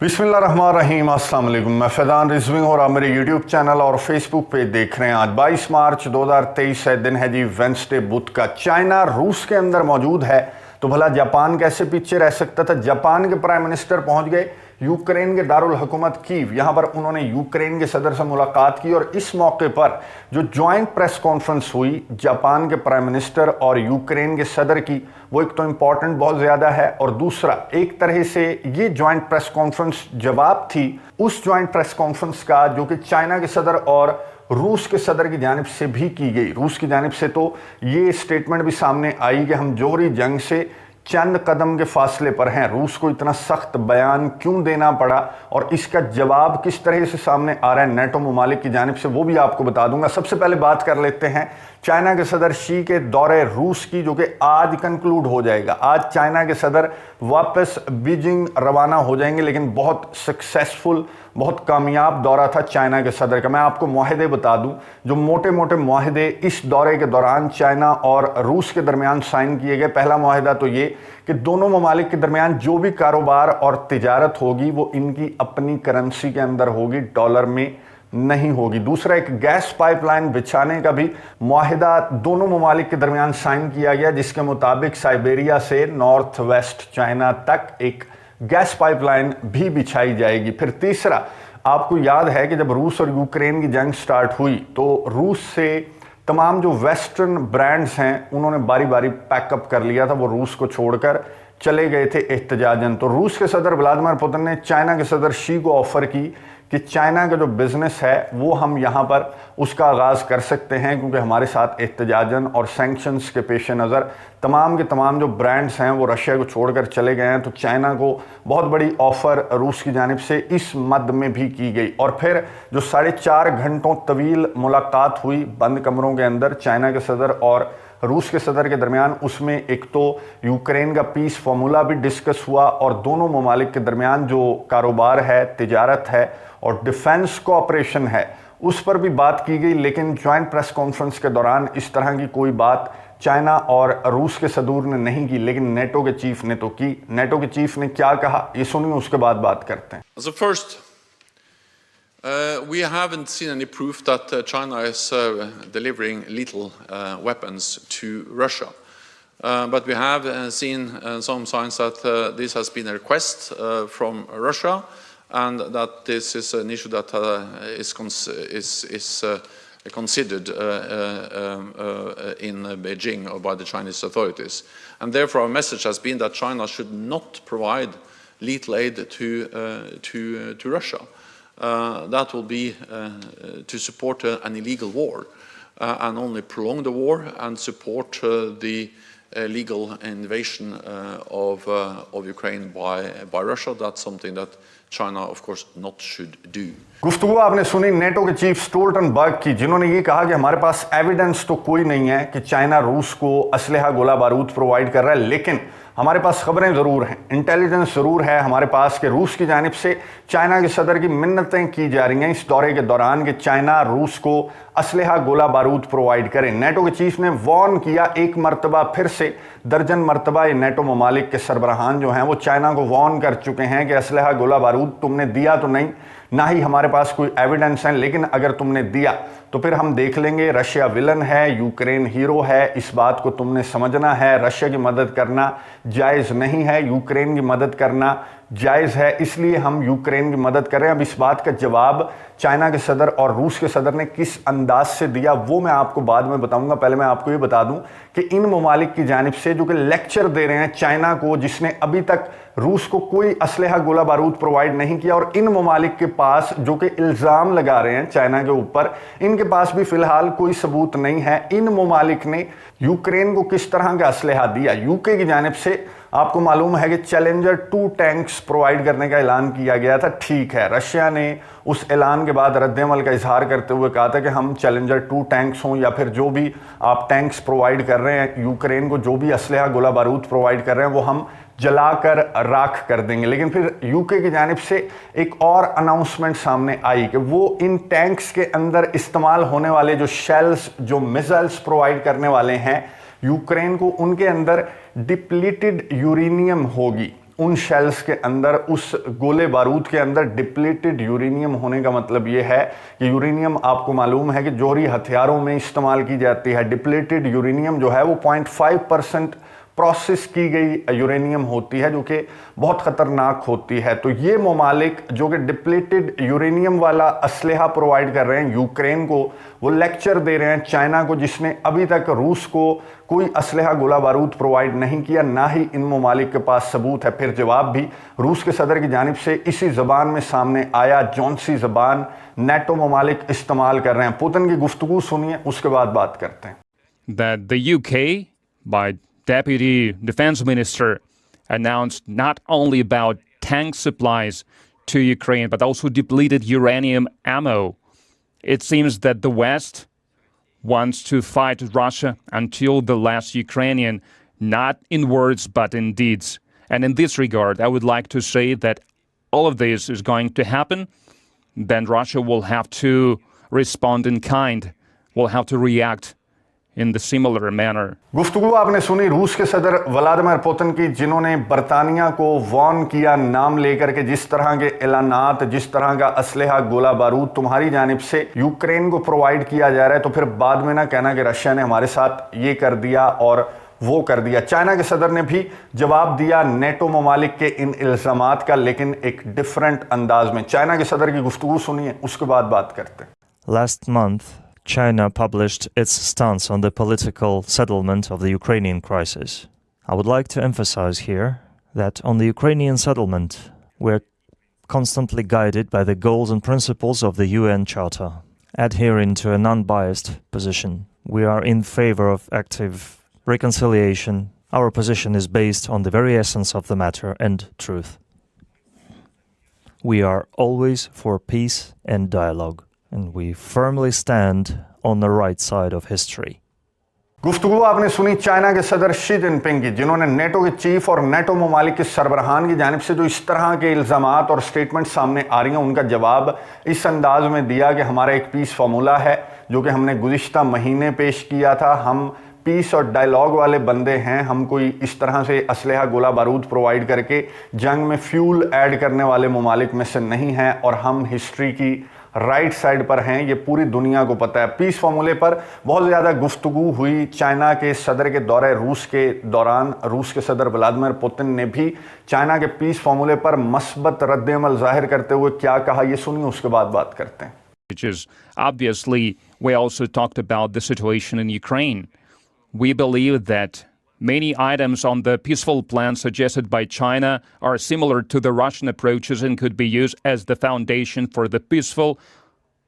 बिस्मिल्लाहिर्रहमानिर्रहीम, अस्सलाम वालेकुम। मैं फैज़ान रिजवी और आप मेरे यूट्यूब चैनल और फेसबुक पे देख रहे हैं। आज 22 मार्च 2023 है, दिन है जी वेंसडे, बुध का। चाइना रूस के अंदर मौजूद है तो भला जापान कैसे पीछे रह सकता था। जापान के प्राइम मिनिस्टर पहुंच गए यूक्रेन के दारुल हुकूमत कीव। यहां पर उन्होंने यूक्रेन के सदर से मुलाकात की और इस मौके पर जो ज्वाइंट प्रेस कॉन्फ्रेंस हुई जापान के प्राइम मिनिस्टर और यूक्रेन के सदर की, वो एक तो इंपॉर्टेंट बहुत ज्यादा है और दूसरा एक तरह से ये ज्वाइंट प्रेस कॉन्फ्रेंस जवाब थी उस ज्वाइंट प्रेस कॉन्फ्रेंस का जो कि चाइना के सदर और रूस के सदर की जानिब से भी की गई। रूस की जानिब से तो ये स्टेटमेंट भी सामने आई कि हम जोहरी जंग से चंद कदम के फासले पर हैं। रूस को इतना सख्त बयान क्यों देना पड़ा और इसका जवाब किस तरह से सामने आ रहा है नेटो ममालिक की जानिब से, वो भी आपको बता दूंगा। सबसे पहले बात कर लेते हैं चाइना के सदर शी के दौरे रूस की, जो कि आज कंक्लूड हो जाएगा। आज चाइना के सदर वापस बीजिंग रवाना हो जाएंगे, लेकिन बहुत सक्सेसफुल, बहुत कामयाब दौरा था चाइना के सदर का। मैं आपको मुआहदे बता दूं, जो मोटे मोटे मुआहदे इस दौरे के दौरान चाइना और रूस के दरमियान साइन किए गए। पहला मुआहदा तो ये कि दोनों ममालिक के दरमियान जो भी कारोबार और तिजारत होगी वो इनकी अपनी करेंसी के अंदर होगी, डॉलर में नहीं होगी। दूसरा, एक गैस पाइपलाइन बिछाने का भी मुआहिदा दोनों ममालिक के दरमियान साइन किया गया, जिसके मुताबिक साइबेरिया से नॉर्थ वेस्ट चाइना तक एक गैस पाइपलाइन भी बिछाई जाएगी। फिर तीसरा, आपको याद है कि जब रूस और यूक्रेन की जंग स्टार्ट हुई तो रूस से तमाम जो वेस्टर्न ब्रांड्स हैं उन्होंने बारी बारी पैकअप कर लिया था, वो रूस को छोड़कर चले गए थे एहतजाजन। तो रूस के सदर व्लादिमीर पुतिन ने चाइना के सदर शी को ऑफर की कि चाइना का जो बिजनेस है वो हम यहाँ पर उसका आगाज़ कर सकते हैं, क्योंकि हमारे साथ एहतजाजन और सैंक्शंस के पेश नज़र तमाम के तमाम जो ब्रांड्स हैं वो रशिया को छोड़कर चले गए हैं। तो चाइना को बहुत बड़ी ऑफ़र रूस की जानिब से इस मद में भी की गई। और फिर जो 4.5 घंटों तवील मुलाकात हुई बंद कमरों के अंदर चाइना के सदर और रूस के सदर के दरमियान, उसमें एक तो यूक्रेन का पीस फार्मूला भी डिस्कस हुआ और दोनों ममालिक के दरमियान जो कारोबार है, तिजारत है और डिफेंस कोऑपरेशन है उस पर भी बात की गई। लेकिन ज्वाइंट प्रेस कॉन्फ्रेंस के दौरान इस तरह की कोई बात चाइना और रूस के सदूर ने नहीं की, लेकिन नेटो के चीफ ने तो की। नेटो के चीफ ने क्या कहा ये सुनिए, उसके बाद बात करते हैं। So first, we haven't seen any proof that China is delivering lethal weapons to Russia. But we have seen some signs that this has been a request from Russia, and that this is an issue that is considered in Beijing or by the Chinese authorities. And therefore our message has been that China should not provide lethal aid to Russia. That will be to support an illegal war and only prolong the war and support the illegal invasion of Ukraine by Russia. That's something that China, of course, not should do. गुफ्तगू आपने सुनी NATO के chief Stoltenberg की, जिन्होंने ये कहा कि हमारे पास एविडेंस तो कोई नहीं है कि चाइना रूस को असलहा गोला बारूद प्रोवाइड कर रहा है, लेकिन हमारे पास खबरें ज़रूर हैं, इंटेलिजेंस ज़रूर है हमारे पास कि रूस की जानिब से चाइना के सदर की मिन्नतें की जा रही हैं इस दौरे के दौरान कि चाइना रूस को असलहा गोला बारूद प्रोवाइड करे। नेटो के चीफ ने वार्न किया एक मरतबा फिर से, दर्जन मरतबा ये नेटो ममालिक के सरबराहान जो हैं वो चाइना को वार्न कर चुके हैं कि असलहा गोला बारूद तुमने दिया तो नहीं, ना ही हमारे पास कोई एविडेंस है, लेकिन अगर तुमने दिया तो फिर हम देख लेंगे। रशिया विलन है, यूक्रेन हीरो है, इस बात को तुमने समझना है। रशिया की मदद करना जायज़ नहीं है, यूक्रेन की मदद करना जायज़ है, इसलिए हम यूक्रेन की मदद कर रहे हैं। अब इस बात का जवाब चाइना के सदर और रूस के सदर ने किस अंदाज से दिया वो मैं आपको बाद में बताऊंगा। पहले मैं आपको ये बता दूं कि इन ममालिक की जानिब से जो कि लेक्चर दे रहे हैं चाइना को, जिसने अभी तक रूस को कोई असलहा गोला बारूद प्रोवाइड नहीं किया, और इन ममालिक के पास जो कि इल्ज़ाम लगा रहे हैं चाइना के ऊपर, इनके पास भी फिलहाल कोई सबूत नहीं है। इन ममालिक ने यूक्रेन को किस तरह का असलहा दिया। यूके की जानिब से आपको मालूम है कि चैलेंजर 2 टैंक्स प्रोवाइड करने का ऐलान किया गया था। ठीक है, रशिया ने उस ऐलान के बाद रद्द-ए-अमल का इजहार करते हुए कहा था कि हम चैलेंजर 2 टैंक्स हों या फिर जो भी आप टैंक्स प्रोवाइड कर रहे हैं यूक्रेन को, जो भी असलहा गोला बारूद प्रोवाइड कर रहे हैं वो हम जलाकर राख कर देंगे। लेकिन फिर यूके की जानिब से एक और अनाउंसमेंट सामने आई कि वो इन टैंक्स के अंदर इस्तेमाल होने वाले जो शेल्स, जो मिसाइल्स प्रोवाइड करने वाले हैं यूक्रेन को, उनके अंदर डिप्लीटेड यूरेनियम होगी। उन शेल्स के अंदर, उस गोले बारूद के अंदर डिप्लीटेड यूरेनियम होने का मतलब ये है कि यूरेनियम आपको मालूम है कि जोहरी हथियारों में इस्तेमाल की जाती है। डिप्लीटेड यूरेनियम जो है वो 0.5% प्रोसेस की गई यूरेनियम होती है, जो कि बहुत ख़तरनाक होती है। तो ये ममालिक जो कि डिप्लीटेड यूरेनियम वाला असलहा प्रोवाइड कर रहे हैं यूक्रेन को, वो लेक्चर दे रहे हैं चाइना को, जिसने अभी तक रूस को कोई असलहा गोला बारूद प्रोवाइड नहीं किया, ना ही इन ममालिक के पास सबूत है। फिर जवाब भी रूस के सदर की जानिब से इसी ज़बान में सामने आया, जौन सी ज़बान नेटो ममालिक इस्तेमाल कर रहे हैं। पुतिन की गुफ्तगू सुनिए, उसके बाद बात करते हैं। That the UK, by Deputy Defense Minister, announced not only about tank supplies to Ukraine, but also depleted uranium ammo. It seems that the West wants to fight Russia until the last Ukrainian, not in words, but in deeds. And in this regard, I would like to say that all of this is going to happen, then Russia will have to respond in kind, will have to react in the similar manner. गुफ्तगू आपने सुनी रूस के सदर Vladimir Putin की, जिन्होंने बरतानिया को वार्न किया नाम लेकर के, जिस तरह के ऐलानात, जिस तरह का असलहा गोला बारूद तुम्हारी जानिब से यूक्रेन को प्रोवाइड किया जा रहा है, तो फिर बाद में ना कहना कि रशिया ने हमारे साथ ये कर दिया और वो कर दिया। चाइना के सदर ने भी जवाब दिया नेटो ममालिक के इन इल्जामात का, लेकिन एक डिफरेंट अंदाज में। चाइना के सदर की गुफ्तगू सुनिए, उसके बाद बात करते हैं। Last month, China published its stance on the political settlement of the Ukrainian crisis. I would like to emphasize here that on the Ukrainian settlement, we're constantly guided by the goals and principles of the UN Charter, adhering to an unbiased position. We are in favor of active reconciliation. Our position is based on the very essence of the matter and truth. We are always for peace and dialogue, and we firmly stand on the right side of history. गुफ्तगू आपने सुनी China के सदर Xi Jinping की, जिन्होंने NATO के chief और NATO ममालिक के सरबराहान की जानिब से जो इस तरह के इल्ज़ामात और स्टेटमेंट सामने आ रही हैं, उनका जवाब इस अंदाज में दिया कि हमारा एक पीस फार्मूला है जो कि हमने गुज़िश्ता महीने पेश किया था। हम पीस और डायलॉग वाले बंदे हैं, हम कोई इस तरह से असलहा गोला बारूद प्रोवाइड करके जंग में फ्यूल ऐड करने वाले ममालिक में से नहीं हैं, और हम हिस्ट्री की राइट साइड पर हैं, ये पूरी दुनिया को पता है। पीस फार्मूले पर बहुत ज़्यादा गुफ्तगू हुई चाइना के सदर के दौरे रूस के दौरान। रूस के सदर व्लादिमीर पुतिन ने भी चाइना के पीस फार्मूले पर मस्बत रद्द-ए-अमल जाहिर करते हुए क्या कहा, ये सुनिए, उसके बाद बात करते हैं। Which is obviously, we also talked about the situation in Ukraine. We believe that many items on the peaceful plan suggested by China are similar to the Russian approaches and could be used as the foundation for the peaceful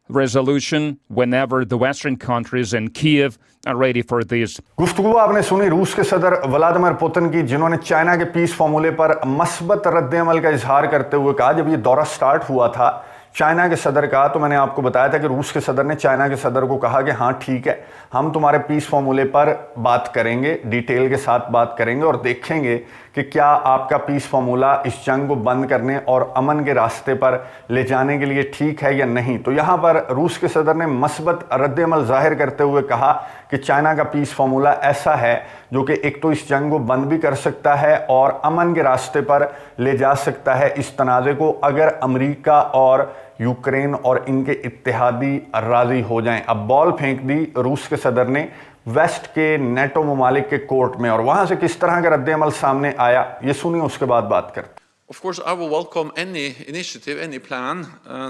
resolution whenever the Western countries and Kiev are ready for this. गुफ्तगू आपने सुनी रूस के सदर Vladimir Putin की, जिन्होंने China के piece फार्मूले पर मस्बत रद्द-ए-अमल का इजहार करते हुए कहा, जब ये दौरा स्टार्ट हुआ था चाइना के सदर का, तो मैंने आपको बताया था कि रूस के सदर ने चाइना के सदर को कहा कि हाँ ठीक है, हम तुम्हारे पीस फार्मूले पर बात करेंगे, डिटेल के साथ बात करेंगे और देखेंगे कि क्या आपका पीस फार्मूला इस जंग को बंद करने और अमन के रास्ते पर ले जाने के लिए ठीक है या नहीं। तो यहाँ पर रूस के सदर ने मस्बत रद्द-ए-अमल जाहिर करते हुए कहा कि चाइना का पीस फार्मूला ऐसा है जो कि एक तो इस जंग को बंद भी कर सकता है और अमन के रास्ते पर ले जा सकता है इस तनाज़े को, अगर अमेरिका और यूक्रेन और इनके इत्तेहादी राज़ी हो जाएं। अब बॉल फेंक दी रूस के सदर ने वेस्ट के नेटो ममालिक के कोर्ट में, और वहां से किस तरह का रद्द-ए-अमल सामने आया, ये सुनिए, उसके बाद बात करते। Of course, I will welcome any initiative, any plan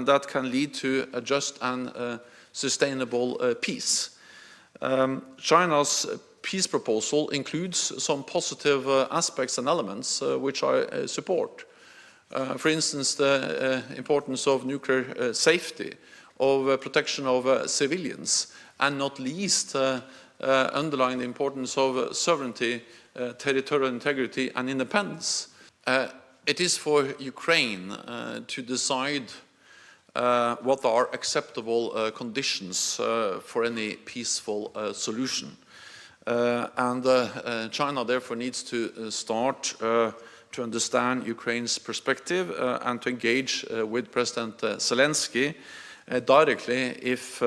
that can lead to a just and sustainable peace. China's peace proposal includes some positive aspects and elements which I support. For instance, the importance of nuclear safety, of protection of civilians, and not least underlying the importance of sovereignty, territorial integrity, and independence. It is for Ukraine to decide what are acceptable conditions for any peaceful solution. And China therefore needs to start to understand Ukraine's perspective and to engage with President Zelensky directly if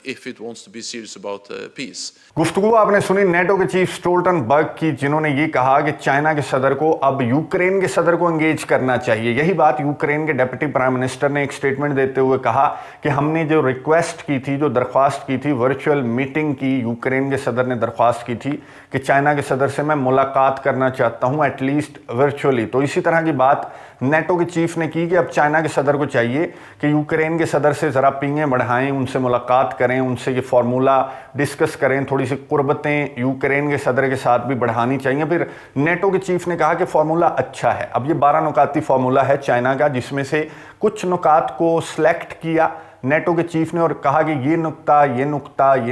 if it wants to be serious about peace. गुफ्तगू आपने सुनी NATO के chief Stoltenberg की, जिन्होंने ये कहा कि China के सदर को अब यूक्रेन के सदर को एंगेज करना चाहिए। यही बात यूक्रेन के डिप्टी प्राइम मिनिस्टर ने एक स्टेटमेंट देते हुए कहा कि हमने जो रिक्वेस्ट की थी, जो दरख्वास्त की थी, वर्चुअल मीटिंग की, यूक्रेन के सदर ने दरख्वास्त की थी कि चाइना के सदर से मैं मुलाकात करना चाहता हूं, एटलीस्ट वर्चुअली। तो इसी तरह की बात नेटो के चीफ ने की कि अब चाइना के सदर को चाहिए कि यूक्रेन के सदर से ज़रा पींगे बढ़ाएं, उनसे मुलाकात करें, उनसे ये फार्मूला डिस्कस करें, थोड़ी सी कुर्बतें यूक्रेन के सदर के साथ भी बढ़ानी चाहिए। फिर नेटो के चीफ ने कहा कि फार्मूला अच्छा है। अब ये 12 नुकाती फार्मूला है चाइना का, जिसमें से कुछ नुकात को सिलेक्ट किया नेटो के चीफ ने और कहा कि ये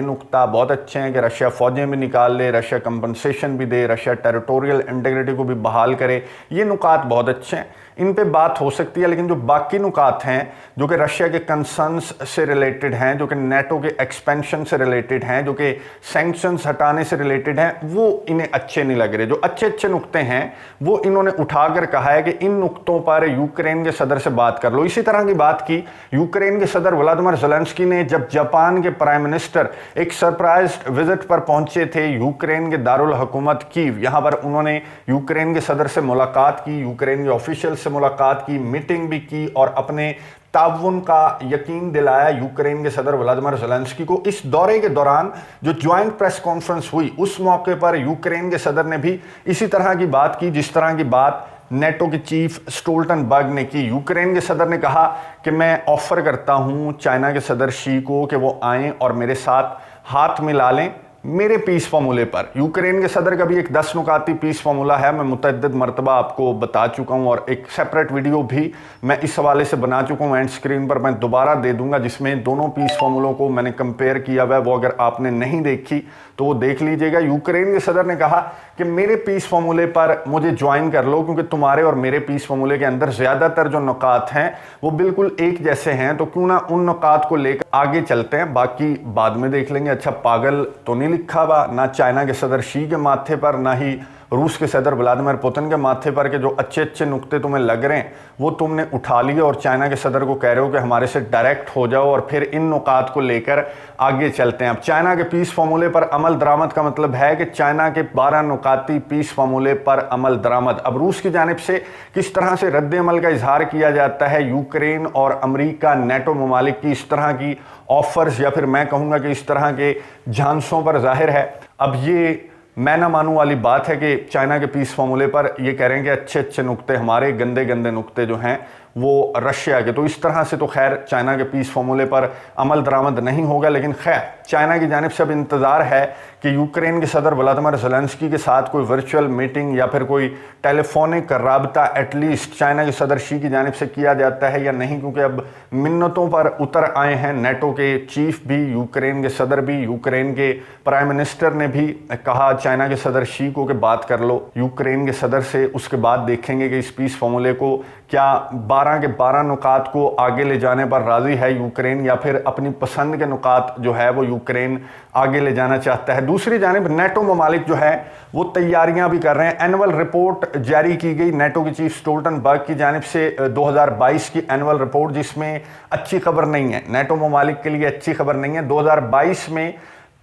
नुक्ता बहुत अच्छे हैं कि रशिया फौजें भी निकाल ले, रशिया कंपनसेशन भी दे, रशिया टेरिटोरियल इंटीग्रिटी को भी बहाल करे, ये नुकात बहुत अच्छे हैं, इन पे बात हो सकती है। लेकिन जो बाकी नुकात हैं जो कि रशिया के कंसर्न्स से रिलेटेड हैं, जो कि नेटो के एक्सपेंशन से रिलेटेड हैं, जो कि सैंक्शंस हटाने से रिलेटेड हैं, वो इन्हें अच्छे नहीं लग रहे। जो अच्छे नुक्ते हैं वो इन्होंने उठाकर कहा है कि इन नुक्तों पर यूक्रेन के सदर से बात कर लो। इसी तरह की बात की यूक्रेन के सदर व्लादिमीर ज़ेलेंस्की ने जब जापान के प्राइम मिनिस्टर एक सरप्राइज विजिट पर पहुंचे थे यूक्रेन के दारुल हुकूमत कीव। यहां पर उन्होंने यूक्रेन के सदर से मुलाकात की, यूक्रेन के ऑफिशियल से मुलाकात की, मीटिंग भी की और अपने ताउन का यकीन दिलाया यूक्रेन के सदर व्लादिमीर ज़ेलेंस्की को। इस दौरे के दौरान जो ज्वाइंट प्रेस कॉन्फ्रेंस हुई, उस मौके पर यूक्रेन के सदर ने भी इसी तरह की बात की जिस तरह की बात नेटो के चीफ स्टोल्टनबर्ग ने की। यूक्रेन के सदर ने कहा कि मैं ऑफर करता हूं चाइना के सदर शी को कि वो आएं और मेरे साथ हाथ मिला लें मेरे पीस फार्मूले पर। यूक्रेन के सदर का भी एक 10 नुकाती पीस फार्मूला है, मैं मुतअद्दिद मरतबा आपको बता चुका हूं और एक सेपरेट वीडियो भी मैं इस हवाले से बना चुका हूं, एंड स्क्रीन पर मैं दोबारा दे दूंगा, जिसमें दोनों पीस फार्मूलों को मैंने कंपेयर किया हुआ है। वो अगर आपने नहीं देखी तो वो देख लीजिएगा। यूक्रेन के सदर ने कहा कि मेरे पीस फार्मूले पर मुझे ज्वाइन कर लो, क्योंकि तुम्हारे और मेरे पीस फार्मूले के अंदर ज़्यादातर जो नुकात हैं वो बिल्कुल एक जैसे हैं, तो क्यों ना उन नुकात को लेकर आगे चलते हैं, बाकी बाद में देख लेंगे। अच्छा, पागल तो नहीं लिखा हुआ ना चाइना के सदर शी के माथे पर, ना ही रूस के सदर व्लादिमीर पुतिन के माथे पर के जो अच्छे नुक्ते तुम्हें लग रहे हैं वो तुमने उठा लिए और चाइना के सदर को कह रहे हो कि हमारे से डायरेक्ट हो जाओ और फिर इन नुकात को लेकर आगे चलते हैं। अब चाइना के पीस फार्मूले पर अमल दरामद का मतलब है कि चाइना के 12 नुकाती पीस फार्मूले पर अमल दरामद। अब रूस की जानिब से किस तरह से रद्द अमल का इजहार किया जाता है यूक्रेन और अमरीका नेटो ममालिक की इस तरह की ऑफर्स, या फिर मैं कहूँगा कि इस तरह के झांसों पर जाहिर है। अब ये मैं ना मानूं वाली बात है कि चाइना के पीस फार्मूले पर ये कह रहे हैं कि अच्छे नुक्ते हमारे, गंदे नुक्ते जो हैं वो रशिया के। तो इस तरह से तो खैर चाइना के पीस फार्मूले पर अमल दरामद नहीं होगा। लेकिन खैर चाइना की जानिब से अब इंतज़ार है कि यूक्रेन के सदर व्लादिमीर ज़ेलेंस्की के साथ कोई वर्चुअल मीटिंग या फिर कोई टेलीफोनिक राबता एटलीस्ट चाइना के सदर शी की जानिब से किया जाता है या नहीं, क्योंकि अब मिन्नतों पर उतर आए हैं नेटो के चीफ भी, यूक्रेन के सदर भी। यूक्रेन के प्राइम मिनिस्टर ने भी कहा चाइना के सदर शी को कि बात कर लो यूक्रेन के सदर से, उसके बाद देखेंगे कि इस पीस फार्मूले को क्या 12 के 12 नुकात को आगे ले जाने पर राज़ी है यूक्रेन, या फिर अपनी पसंद के नुकात जो है वो यूक्रेन आगे ले जाना चाहता है। दूसरी जानिब नेटो ममालिक जो है वो तैयारियां भी कर रहे हैं। एनुअल रिपोर्ट जारी की गई नेटो के चीफ स्टोल्टनबर्ग की जानिब से 2022 की एनुअल रिपोर्ट, जिसमें अच्छी खबर नहीं है, नेटो ममालिक के लिए अच्छी खबर नहीं है। 2022 में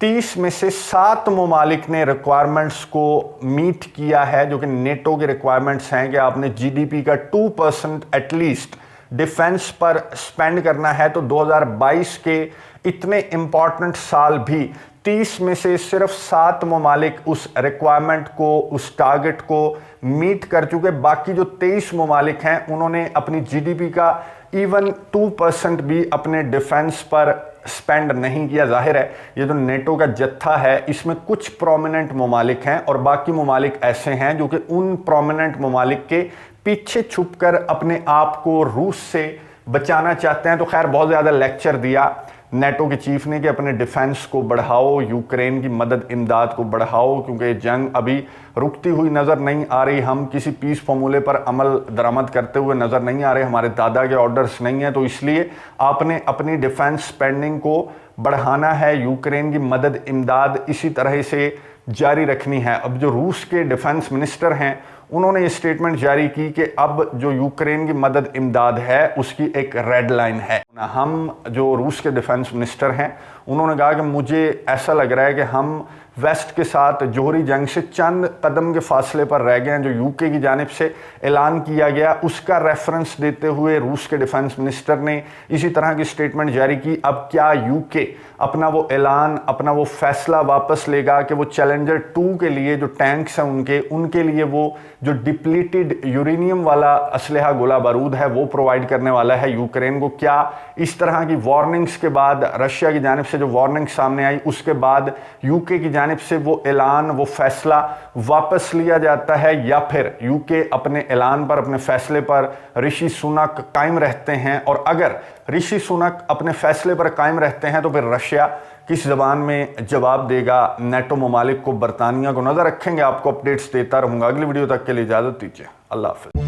30 में से 7 ममालिक ने रिक्वायरमेंट्स को मीट किया है, जो कि नेटो के रिक्वायरमेंट्स हैं कि आपने जीडीपी का 2% एटलीस्ट डिफेंस पर स्पेंड करना है। तो 2022 के इतने इंपॉर्टेंट साल भी 30 में से सिर्फ 7 ममालिक उस रिक्वायरमेंट को, उस टारगेट को मीट कर चुके। बाकी जो 23 ममालिक हैं उन्होंने अपनी जीडीपी का इवन 2% भी अपने डिफेंस पर स्पेंड नहीं किया। जाहिर है ये जो नेटो का जत्था है इसमें कुछ प्रोमिनेंट ममालिक हैं और बाकी ममालिक ऐसे हैं जो कि उन प्रोमिनेंट ममालिक के पीछे छुपकर अपने आप को रूस से बचाना चाहते हैं। तो खैर बहुत ज़्यादा लेक्चर दिया नेटो के चीफ ने कि अपने डिफेंस को बढ़ाओ, यूक्रेन की मदद इमदाद को बढ़ाओ, क्योंकि जंग अभी रुकती हुई नज़र नहीं आ रही। हम किसी पीस फार्मूले पर अमल दरामद करते हुए नज़र नहीं आ रहे, हमारे दादा के ऑर्डर्स नहीं हैं। तो इसलिए आपने अपनी डिफेंस स्पेंडिंग को बढ़ाना है, यूक्रेन की मदद इमदाद इसी तरह से जारी रखनी है। अब जो रूस के डिफेंस मिनिस्टर हैं उन्होंने ये स्टेटमेंट जारी की कि अब जो यूक्रेन की मदद इमदाद है उसकी एक रेड लाइन है। हम जो रूस के डिफेंस मिनिस्टर हैं उन्होंने कहा कि मुझे ऐसा लग रहा है कि हम वेस्ट के साथ जोहरी जंग से चंद कदम के फासले पर रह गए हैं। जो यूके की जानिब से ऐलान किया गया उसका रेफरेंस देते हुए रूस के डिफेंस मिनिस्टर ने इसी तरह की स्टेटमेंट जारी की। अब क्या यूके अपना वो ऐलान, अपना वो फैसला वापस लेगा कि वो चैलेंजर 2 के लिए जो टैंक्स हैं उनके लिए वो जो डिप्लीटेड यूरेनियम वाला असलहा गोला बारूद है वो प्रोवाइड करने वाला है यूक्रेन को? क्या इस तरह की वार्निंग्स के बाद, रशिया की जानिब से जो वार्निंग सामने आई उसके बाद यूके की जानिब से वो ऐलान, वो फैसला वापस लिया जाता है, या फिर यूके अपने ऐलान पर, अपने फैसले पर ऋषि सुनक कायम रहते हैं? और अगर ऋषि सुनक अपने फैसले पर कायम रहते हैं तो फिर रशिया किस जबान में जवाब देगा नेटो ममालिक को, बरतानिया को? नजर रखेंगे, आपको अपडेट्स देता रहूंगा। अगली वीडियो तक के लिए इजाजत दीजिए। अल्लाह हाफिज।